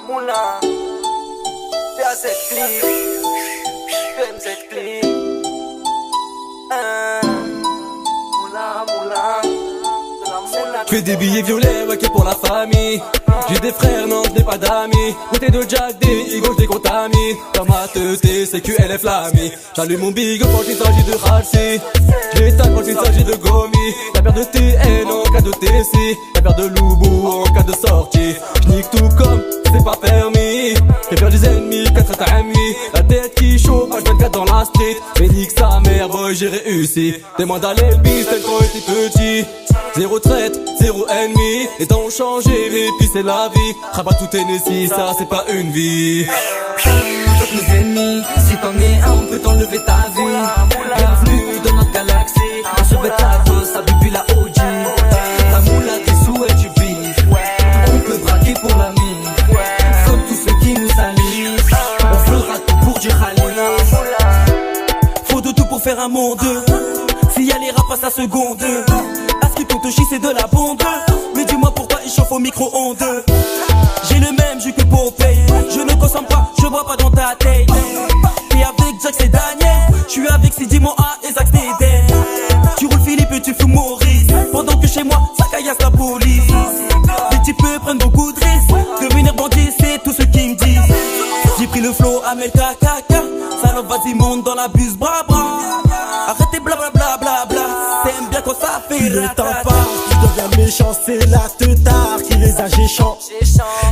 moula, fais cette clip, j'aime cette clip. Moula, moula, de la moula. Que des billets violets, ouais, que pour la famille. J'ai des frères, non, je n'ai pas d'amis. Côté de Jack, des Igor, je les contamine. Dans ma tête, c'est que elle est flammée. J'allume mon big quand il s'agit de Halsey. Je l'éteins quand il s'agit de Gomi. La paire de TN en cas de TC. La paire de Loubou en cas de sortie. J'nique tout comme c'est pas permis. J'ai peur des ennemis, 4 amis. La tête qui chauffe, page 24 dans la street. Mais nique sa mère, boy, j'ai réussi. Demande d'aller le bis, tel quand j'étais petit. Zéro traite, zéro ennemi. Les temps ont changé, mais puis c'est la vie. Rabat tout Tennessee, ça c'est pas une vie. Toutes nos ennemis, si t'en es un, on peut t'enlever ta vie. Bienvenue dans notre galaxie. On se met la dose, ça depuis la OG. La moula, des sous et du bif. On peut braquer pour la mine. Comme tous ceux qui nous salissent. On fera tout pour du rallye. Faut de tout pour faire un monde. S'il y a les rap à sa seconde. À ce qui compte chier c'est de la bombe. Mais dis-moi pourquoi il chauffe au micro-ondes. J'ai le même jus que Popeye. Je ne consomme pas, je bois pas dans ta tête. T'es avec Jack c'est Daniel. Je suis avec Sidi Mon A et Zach Steden. Tu roules Philippe et tu fumes Maurice. Pendant que chez moi ça caillasse la police. Les types prennent beaucoup de risques. Devenir bandit c'est tout ce qu'ils me disent. J'ai pris le flow à Melka Kaka. Salope vas-y monte dans la bus bra bra. Arrêtez blablabla bla bla. T'aimes bien quand ça fait le temps passe, je deviens méchant, c'est la teutard qui les a géchants.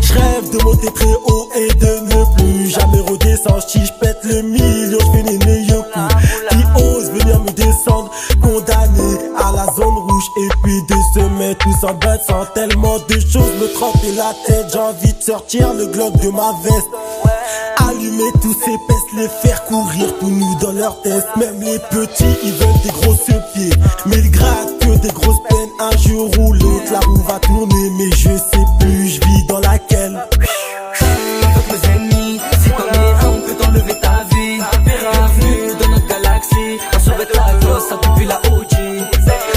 Je rêve de monter très haut et de ne plus jamais redescendre. Si je pète le million, je fais les meilleurs coups. Qui osent venir me descendre, condamné à la zone rouge. Et puis de se mettre tous en bête sans tellement de choses me tremper la tête. J'ai envie de sortir le glock de ma veste. Allumer tous ces pestes, les faire courir tout nous dans leur test. Même les petits, ils veulent des grosses pieds. Mais ils grattent que des grosses peines. Un jour ou l'autre, la roue va tourner. Mais je sais plus, je vis dans laquelle. Toutes mes ennemis, si t'en es un, on peut t'enlever ta vie. Bienvenue dans notre galaxie. On se met la gosse, ça depuis la OG.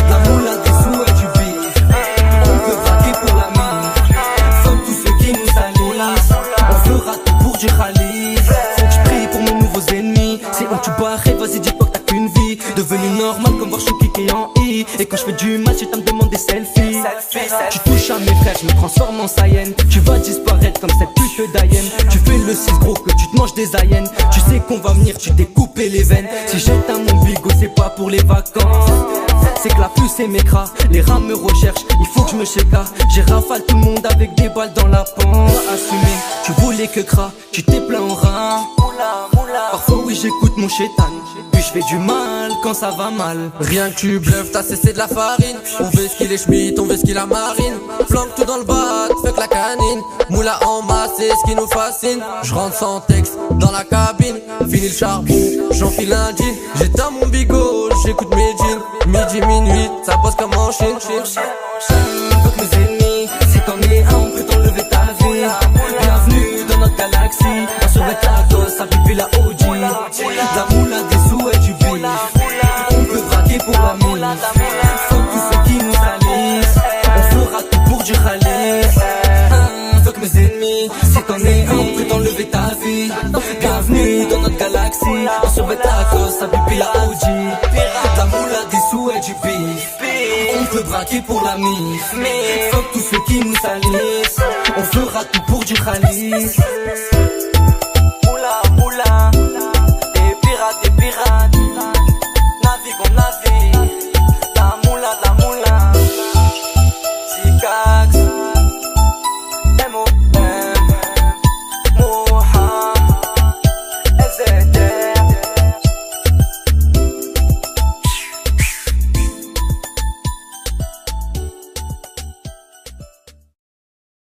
La moula, des sous et du bif. On peut braquer pour la mine. Comme tous ceux qui nous salissent. On fera tout pour du rallye. Faut que je prie pour mes nouveaux ennemis. C'est où tu barrais, vas-y dis-toi que t'as qu'une vie. Devenu normal comme voir Chouki qui est en I. Et quand je fais du mal, j'étais à me demander des selfies. Tu touches à mes frères, je me transforme en Saiyan. Tu vas disparaître comme cette pute d'Ayen. Tu fais le 6 gros que tu te manges des Ayen. Tu sais qu'on va venir, tu t'es coupé les veines. Si j'éteins mon bigot, c'est pas pour les vacances. C'est que la puce et mes cras, les rats me recherchent, il faut que je me chéca. J'ai rafale tout le monde avec des balles dans la pente. Assumé, tu voulais que cra, tu t'es plein en rein. Parfois oui j'écoute mon chétan. Puis je fais du mal quand ça va mal. Rien que tu bluffes, t'as cessé de la farine. On veut ce qu'il est schmitt, on veut ce qu'il a marine. Flanque tout dans le bat, fuck la canine. Moula en masse, c'est ce qui nous fascine. Je rentre sans texte dans la cabine. Fini le charbon, j'enfile un jean. J'éteins mon bigot, j'écoute mes jeans. Midi, minuit, ça bosse comme en Chine. Toutes mes ennemis, si t'en es un, on peut t'enlever ta vie. Bienvenue dans notre galaxie. On se met la dose, ça pipi la OG. La moula, des sous et du bif. On peut braquer pour la mine. Comme tous ceux qui nous salissent. On fera tout pour du rallye. Fuck mes ennemis, si t'en es un, on peut t'enlever ta vie. Bienvenue dans notre galaxie. On se met la dose, ça pipi la OG. La moula, des sous et du bif. On peut braquer pour la mif. Fuck tous ceux qui nous salissent. On fera tout pour du rallye.